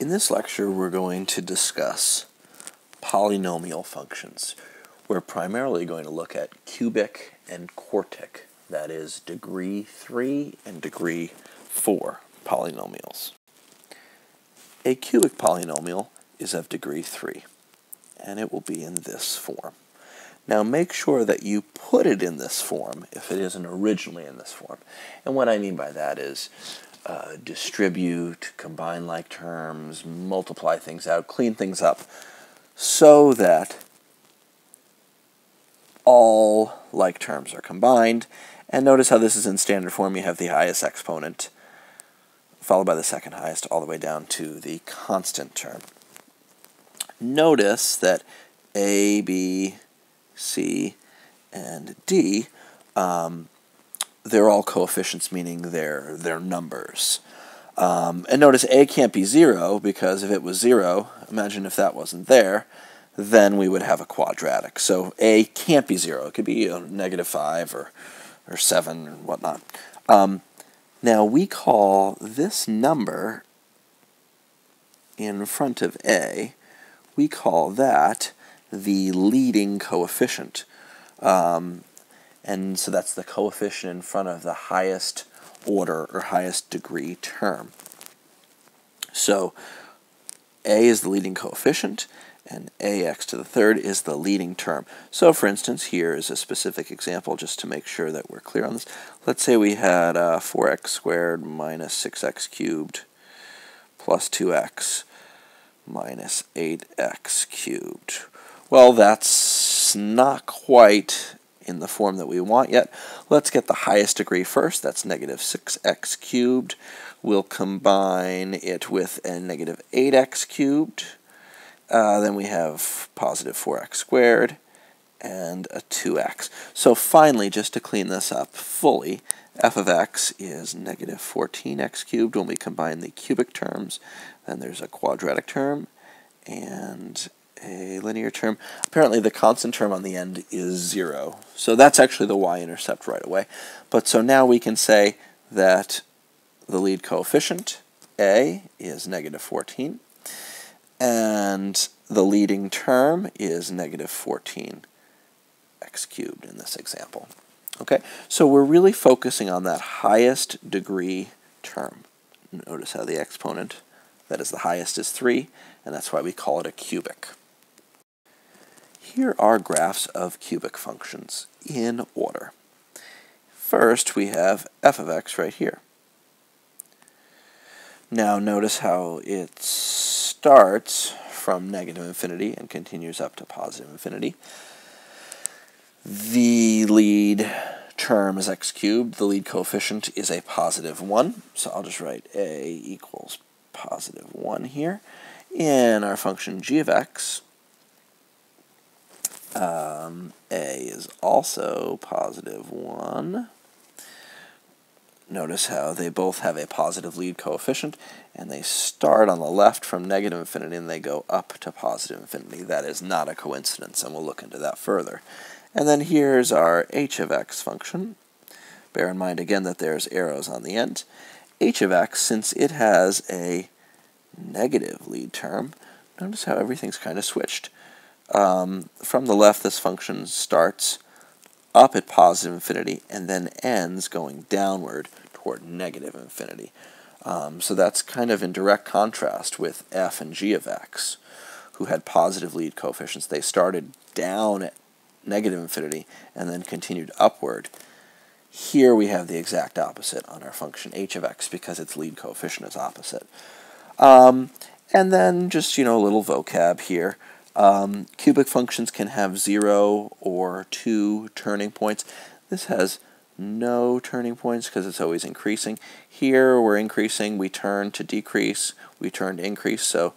In this lecture, we're going to discuss polynomial functions. We're primarily going to look at cubic and quartic, that is, degree 3 and degree 4 polynomials. A cubic polynomial is of degree 3, and it will be in this form. Now make sure that you put it in this form if it isn't originally in this form. And what I mean by that is distribute, combine like terms, multiply things out, clean things up, so that all like terms are combined. And notice how this is in standard form. You have the highest exponent, followed by the second highest, all the way down to the constant term. Notice that A, B, C, and D, they're all coefficients, meaning they're numbers. And notice A can't be 0, because if it was 0, imagine if that wasn't there, then we would have a quadratic. So A can't be 0. It could be -5 or 7 or whatnot. Now we call this number in front of A, we call that the leading coefficient. And so that's the coefficient in front of the highest order or highest degree term. So A is the leading coefficient, and ax to the third is the leading term. So for instance, here is a specific example just to make sure that we're clear on this. Let's say we had 4x squared minus 6x cubed plus 2x minus 8x cubed. Well, that's not quite in the form that we want yet. Let's get the highest degree first. That's -6x cubed. We'll combine it with a -8x cubed. Then we have positive 4x squared and a 2x. So finally, just to clean this up fully, f of x is -14x cubed when we combine the cubic terms. Then there's a quadratic term and a linear term. Apparently the constant term on the end is 0. So that's actually the y-intercept right away. But so now we can say that the lead coefficient, A, is -14. And the leading term is -14x cubed in this example. Okay, so we're really focusing on that highest degree term. Notice how the exponent that is the highest is 3, and that's why we call it a cubic. Here are graphs of cubic functions in order. First, we have f of x right here. Now notice how it starts from -infinity and continues up to +infinity. The lead term is x cubed. The lead coefficient is a +1. So I'll just write a equals +1 here. In our function g of x, a is also +1. Notice how they both have a positive lead coefficient, and they start on the left from -infinity and they go up to +infinity. That is not a coincidence, and we'll look into that further. And then here's our h of x function. Bear in mind again that there's arrows on the end. H of x, since it has a negative lead term, notice how everything's kind of switched. From the left, this function starts up at +infinity and then ends going downward toward -infinity. So that's kind of in direct contrast with f and g of x, who had positive lead coefficients. They started down at -infinity and then continued upward. Here we have the exact opposite on our function h of x because its lead coefficient is opposite. And then just, a little vocab here. Cubic functions can have 0 or 2 turning points. This has no turning points because it's always increasing. Here we're increasing, we turn to decrease, we turn to increase, so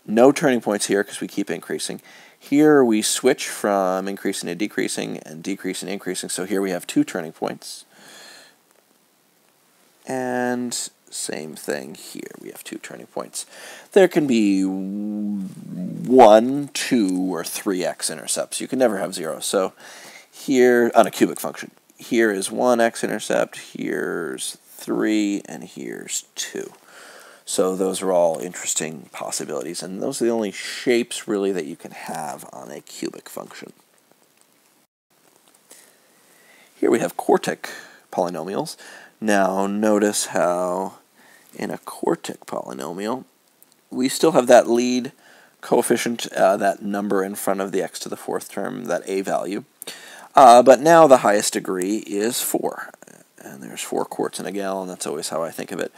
no turning points here because we keep increasing. Here we switch from increasing to decreasing and decreasing to increasing, so here we have 2 turning points. And same thing here, we have 2 turning points. There can be 1, 2, or 3 x-intercepts. You can never have 0. So here, on a cubic function, here is 1 x-intercept, here's 3, and here's 2. So those are all interesting possibilities, and those are the only shapes really that you can have on a cubic function. Here we have quartic polynomials. Now notice how in a quartic polynomial we still have that lead coefficient, that number in front of the x to the fourth term, that a value. But now the highest degree is 4. And there's 4 quarts in a gallon. That's always how I think of it.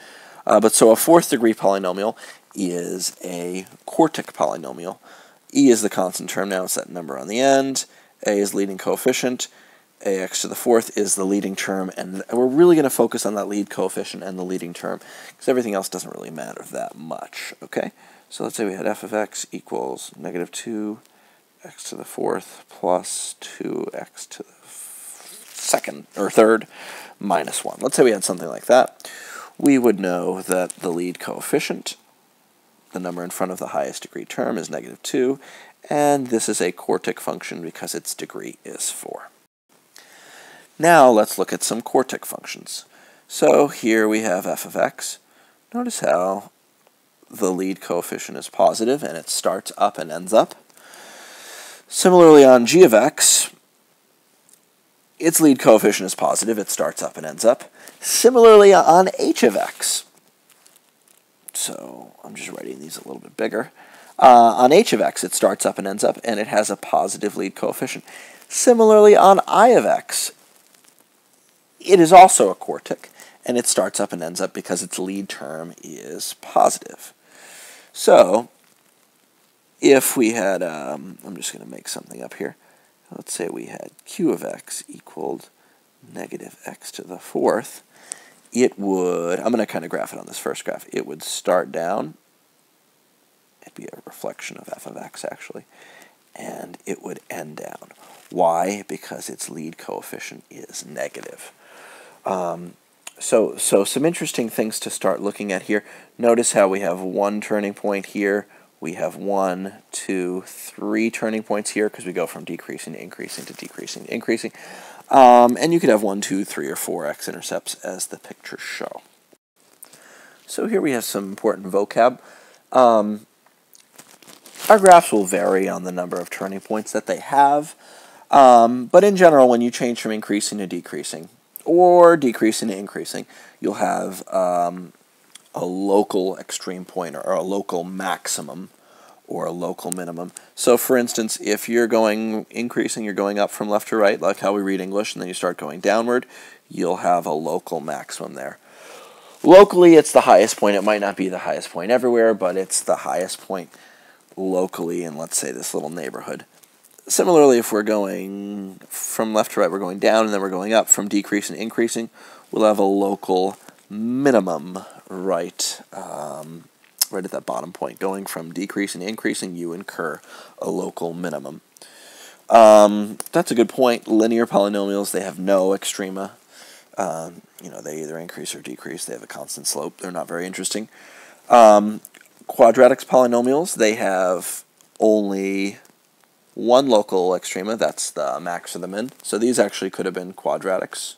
But so a fourth degree polynomial is a quartic polynomial. E is the constant term. Now it's that number on the end. A is leading coefficient. Ax to the fourth is the leading term. And we're really going to focus on that lead coefficient and the leading term, because everything else doesn't really matter that much. Okay? So let's say we had f of x equals negative 2 x to the fourth plus 2x to the second or third minus 1. Let's say we had something like that. We would know that the lead coefficient, the number in front of the highest degree term, is negative 2, and this is a quartic function because its degree is 4. Now let's look at some quartic functions. So here we have f of x. Notice how the lead coefficient is positive and it starts up and ends up. Similarly on g of x, its lead coefficient is positive, it starts up and ends up. Similarly on h of x, so I'm just writing these a little bit bigger. On h of x, it starts up and ends up, and it has a positive lead coefficient. Similarly on I of x, it is also a quartic, and it starts up and ends up because its lead term is positive. So if we had, I'm just going to make something up here. Let's say we had q of x equaled negative x to the fourth. It would, I'm going to kind of graph it on this first graph. It would start down. It'd be a reflection of f of x, actually. And it would end down. Why? Because its lead coefficient is negative. So some interesting things to start looking at here. Notice how we have one turning point here. We have 1, 2, 3 turning points here because we go from decreasing to increasing to decreasing to increasing. And you could have 1, 2, 3, or 4 x-intercepts as the pictures show. So here we have some important vocab. Our graphs will vary on the number of turning points that they have. But in general, when you change from increasing to decreasing or decreasing to increasing, you'll have a local extreme point or a local maximum or a local minimum. So for instance, if you're going increasing, you're going up from left to right, like how we read English, and then you start going downward, you'll have a local maximum there. Locally, it's the highest point. It might not be the highest point everywhere, but it's the highest point locally in, let's say, this little neighborhood. Similarly, if we're going from left to right, we're going down, and then we're going up from decreasing to increasing, we'll have a local minimum right at that bottom point. Going from decreasing to increasing, you incur a local minimum. That's a good point. Linear polynomials, they have no extrema. They either increase or decrease. They have a constant slope. They're not very interesting. Quadratic polynomials, they have only one local extrema. That's the max or the min. So these actually could have been quadratics.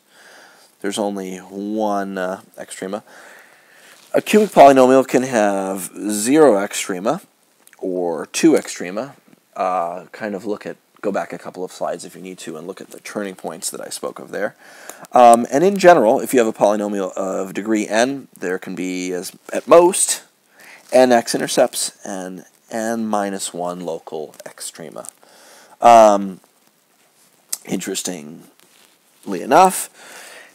There's only one extrema. A cubic polynomial can have 0 extrema or 2 extrema. Go back a couple of slides if you need to and look at the turning points that I spoke of there. And in general, if you have a polynomial of degree n, there can be, at most, n x-intercepts and n minus 1 local extrema. Interestingly enough,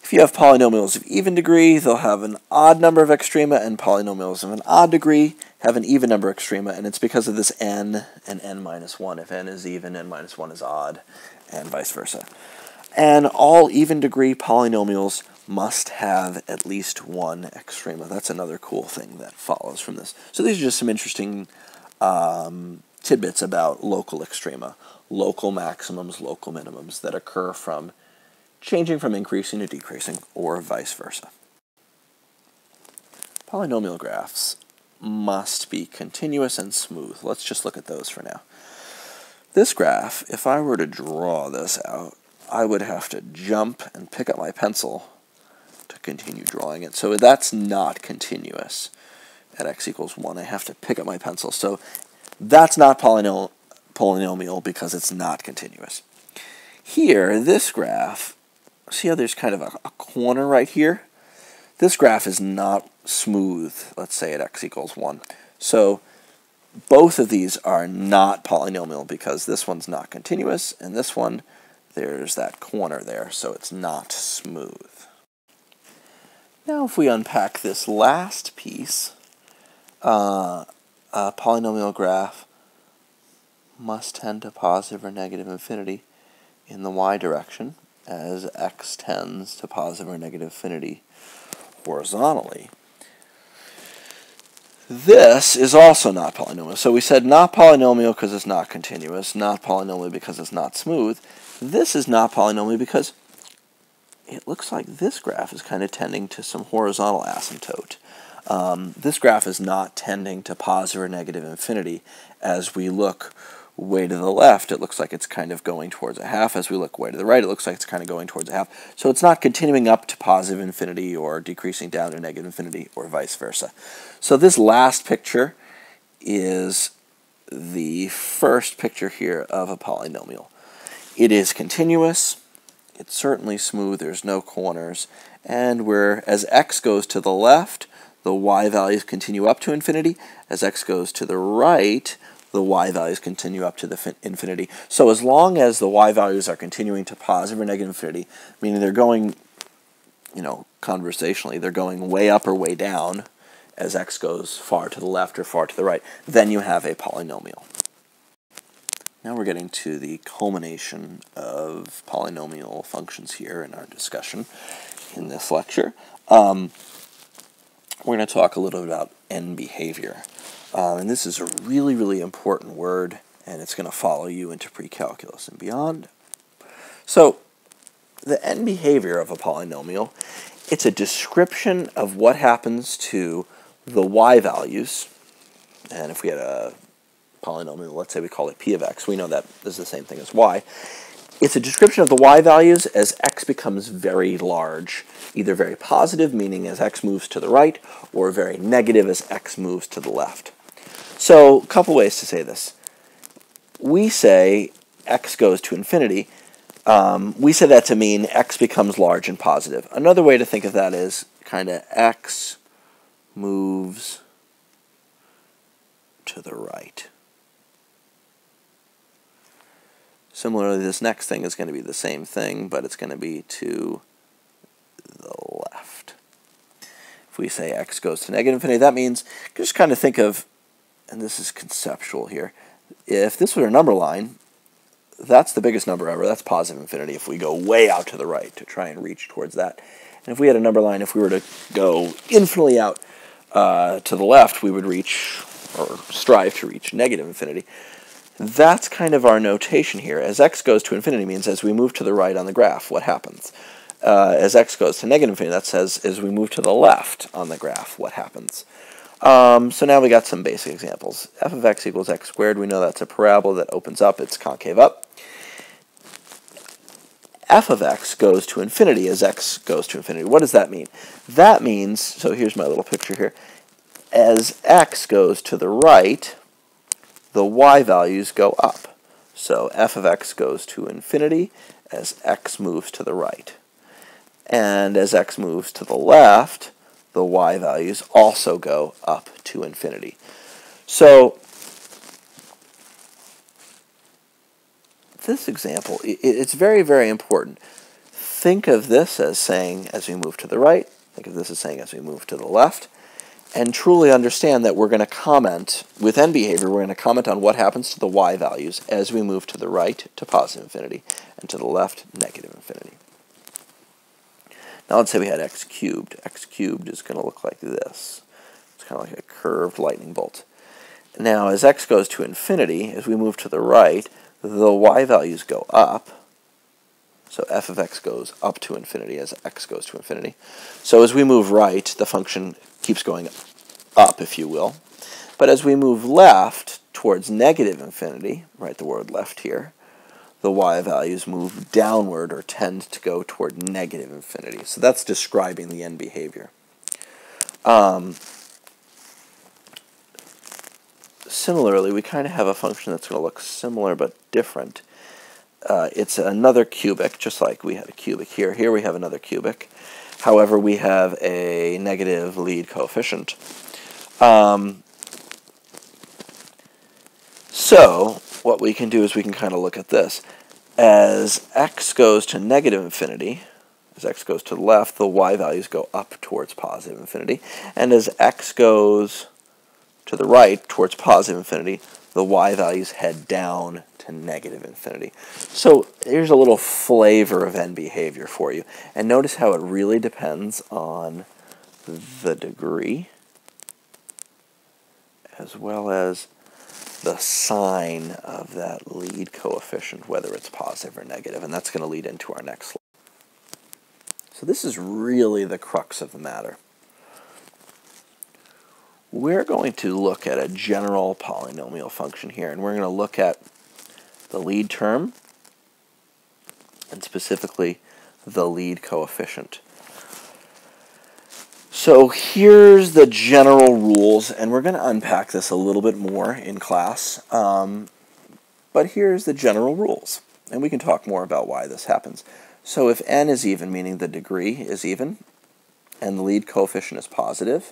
if you have polynomials of even degree, they'll have an odd number of extrema, and polynomials of an odd degree have an even number of extrema, and it's because of this n and n minus 1. If n is even, n minus 1 is odd, and vice versa. And all even degree polynomials must have at least one extrema. That's another cool thing that follows from this. So these are just some interesting tidbits about local extrema, local maximums, local minimums that occur from changing from increasing to decreasing, or vice versa. Polynomial graphs must be continuous and smooth. Let's just look at those for now. This graph, if I were to draw this out, I would have to jump and pick up my pencil to continue drawing it. So that's not continuous. at x equals 1. I have to pick up my pencil. So that's not polynomial because it's not continuous. Here, this graph, see how there's kind of a corner right here? This graph is not smooth, let's say at x equals 1. So both of these are not polynomial because this one's not continuous, and this one, there's that corner there, so it's not smooth. Now if we unpack this last piece, a polynomial graph must tend to positive or negative infinity in the y direction as x tends to positive or negative infinity horizontally. This is also not polynomial. So we said not polynomial because it's not continuous, not polynomial because it's not smooth. This is not polynomial because it looks like this graph is kind of tending to some horizontal asymptote. This graph is not tending to positive or negative infinity. As we look way to the left, it looks like it's kind of going towards a half. As we look way to the right, it looks like it's kind of going towards a half. So it's not continuing up to positive infinity or decreasing down to negative infinity or vice versa. So this last picture is the first picture here of a polynomial. It is continuous. It's certainly smooth. There's no corners. And as x goes to the left, the y values continue up to infinity. As x goes to the right, the y values continue up to the infinity. So as long as the y values are continuing to positive or negative infinity, meaning they're going, conversationally, they're going way up or way down as x goes far to the left or far to the right, then you have a polynomial. Now we're getting to the culmination of polynomial functions here in our discussion in this lecture. We're going to talk a little bit about end behavior. And this is a really, really important word, and it's going to follow you into pre-calculus and beyond. So the end behavior of a polynomial, it's a description of what happens to the y values. And if we had a polynomial, let's say we call it p of x, we know that is the same thing as y. It's a description of the y values as x becomes very large, either very positive, meaning as x moves to the right, or very negative as x moves to the left. So a couple ways to say this. We say x goes to infinity. We say that to mean x becomes large and positive. Another way to think of that is kind of x moves to the right. Similarly, this next thing is going to be the same thing, but it's going to be to the left. If we say x goes to negative infinity, that means just kind of think of, and this is conceptual here, if this were a number line, that's the biggest number ever. That's positive infinity if we go way out to the right to try and reach towards that. And if we had a number line, if we were to go infinitely out to the left, we would reach, or strive to reach, negative infinity. That's kind of our notation here. As x goes to infinity means as we move to the right on the graph, what happens? As x goes to negative infinity, that says as we move to the left on the graph, what happens? So now we got some basic examples. F of x equals x squared. We know that's a parabola that opens up. It's concave up. F of x goes to infinity as x goes to infinity. What does that mean? That means, so here's my little picture here, as x goes to the right, the y values go up. So f of x goes to infinity as x moves to the right. And as x moves to the left, the y values also go up to infinity. So this example, it's very, very important. Think of this as saying as we move to the right, think of this as saying as we move to the left, and truly understand that we're going to comment, with end behavior, we're going to comment on what happens to the y values as we move to the right to positive infinity, and to the left, negative infinity. Now let's say we had x cubed. X cubed is going to look like this. It's kind of like a curved lightning bolt. Now as x goes to infinity, as we move to the right, the y values go up. So f of x goes up to infinity as x goes to infinity. So as we move right, the function keeps going up, if you will. But as we move left towards negative infinity, write the word left here, the y values move downward or tend to go toward negative infinity. So that's describing the end behavior. similarly, we kind of have a function that's going to look similar but different. It's another cubic, just like we had a cubic here. Here we have another cubic. However, we have a negative lead coefficient. So what we can do is we can kind of look at this. As x goes to negative infinity, as x goes to the left, the y values go up towards positive infinity. And as x goes to the right towards positive infinity, the y values head down to negative infinity. So here's a little flavor of end behavior for you. And notice how it really depends on the degree as well as the sign of that lead coefficient, whether it's positive or negative. And that's going to lead into our next slide. So this is really the crux of the matter. We're going to look at a general polynomial function here, and we're going to look at the lead term, and specifically the lead coefficient. So here's the general rules, and we're going to unpack this a little bit more in class, but here's the general rules, and we can talk more about why this happens. So if n is even, meaning the degree is even, and the lead coefficient is positive,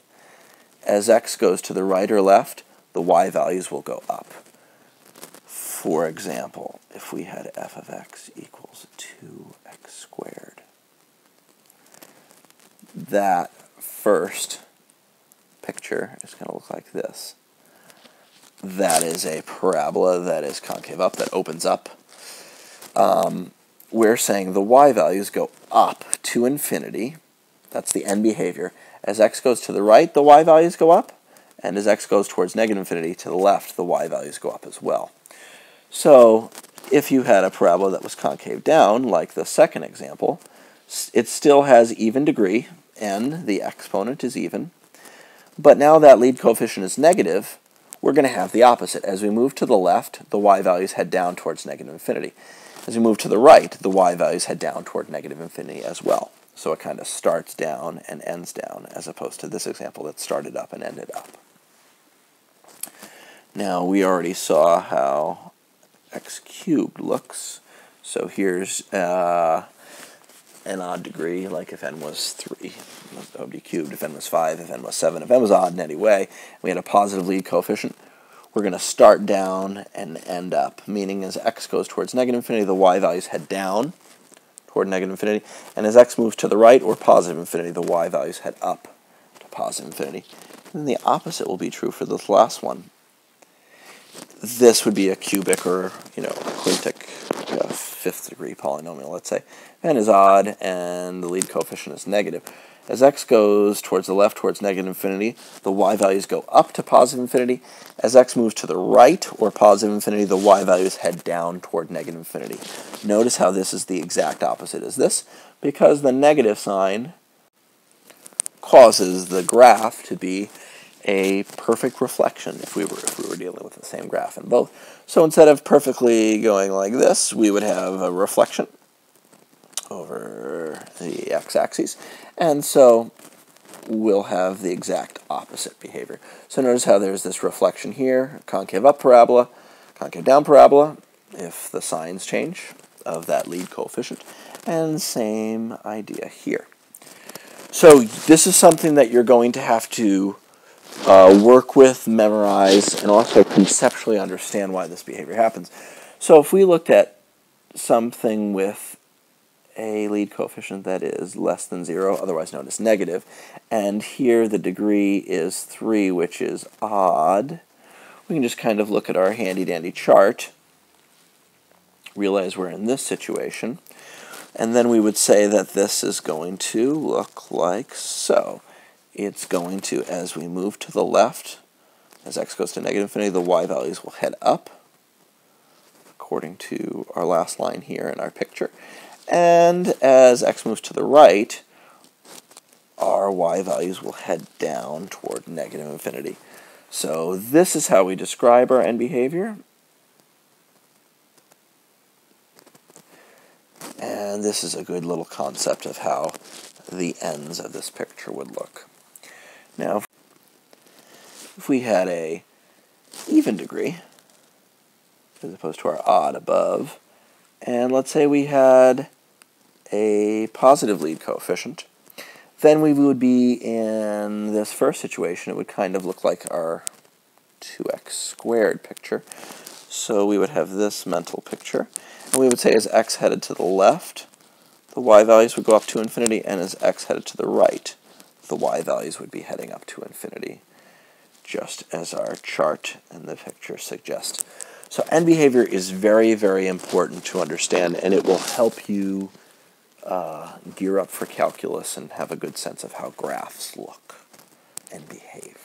as x goes to the right or left, the y values will go up. For example, if we had f of x equals 2x squared, that first picture is going to look like this. That is a parabola that is concave up, that opens up. We're saying the y values go up to infinity. That's the end behavior. As x goes to the right, the y values go up. And as x goes towards negative infinity to the left, the y values go up as well. So if you had a parabola that was concave down, like the second example, it still has even degree, n, the exponent is even. But now that lead coefficient is negative, we're going to have the opposite. As we move to the left, the y values head down towards negative infinity. As we move to the right, the y values head down toward negative infinity as well. So it kind of starts down and ends down, as opposed to this example that started up and ended up. Now, we already saw how x cubed looks. So here's an odd degree, like if n was 3, that would be cubed. If n was 5, if n was 7, if n was odd in any way, we had a positive lead coefficient. We're going to start down and end up, meaning as x goes towards negative infinity, the y values head down toward negative infinity, and as x moves to the right or positive infinity, the y values head up to positive infinity. And then the opposite will be true for this last one. This would be a cubic or, quintic, fifth degree polynomial, let's say. n is odd and the lead coefficient is negative. As x goes towards the left, towards negative infinity, the y values go up to positive infinity. As x moves to the right, or positive infinity, the y values head down toward negative infinity. Notice how this is the exact opposite as this, because the negative sign causes the graph to be a perfect reflection if we were dealing with the same graph in both. So instead of perfectly going like this, we would have a reflection over the x-axis, and so we'll have the exact opposite behavior. So notice how there's this reflection here, concave up parabola, concave down parabola, if the signs change of that lead coefficient, and same idea here. So this is something that you're going to have to work with, memorize, and also conceptually understand why this behavior happens. So if we looked at something with a lead coefficient that is less than 0, otherwise known as negative, and here the degree is 3, which is odd, we can just kind of look at our handy-dandy chart, realize we're in this situation, and then we would say that this is going to look like so. It's going to, as we move to the left, as x goes to negative infinity, the y values will head up, according to our last line here in our picture. And as x moves to the right, our y values will head down toward negative infinity. So this is how we describe our end behavior. And this is a good little concept of how the ends of this picture would look. Now, if we had a even degree, as opposed to our odd above. And let's say we had a positive lead coefficient. Then we would be in this first situation. It would kind of look like our 2x squared picture. So we would have this mental picture. And we would say as x headed to the left, the y values would go up to infinity, and as x headed to the right, the y values would be heading up to infinity, just as our chart and the picture suggest. So end behavior is very, very important to understand, and it will help you gear up for calculus and have a good sense of how graphs look and behave.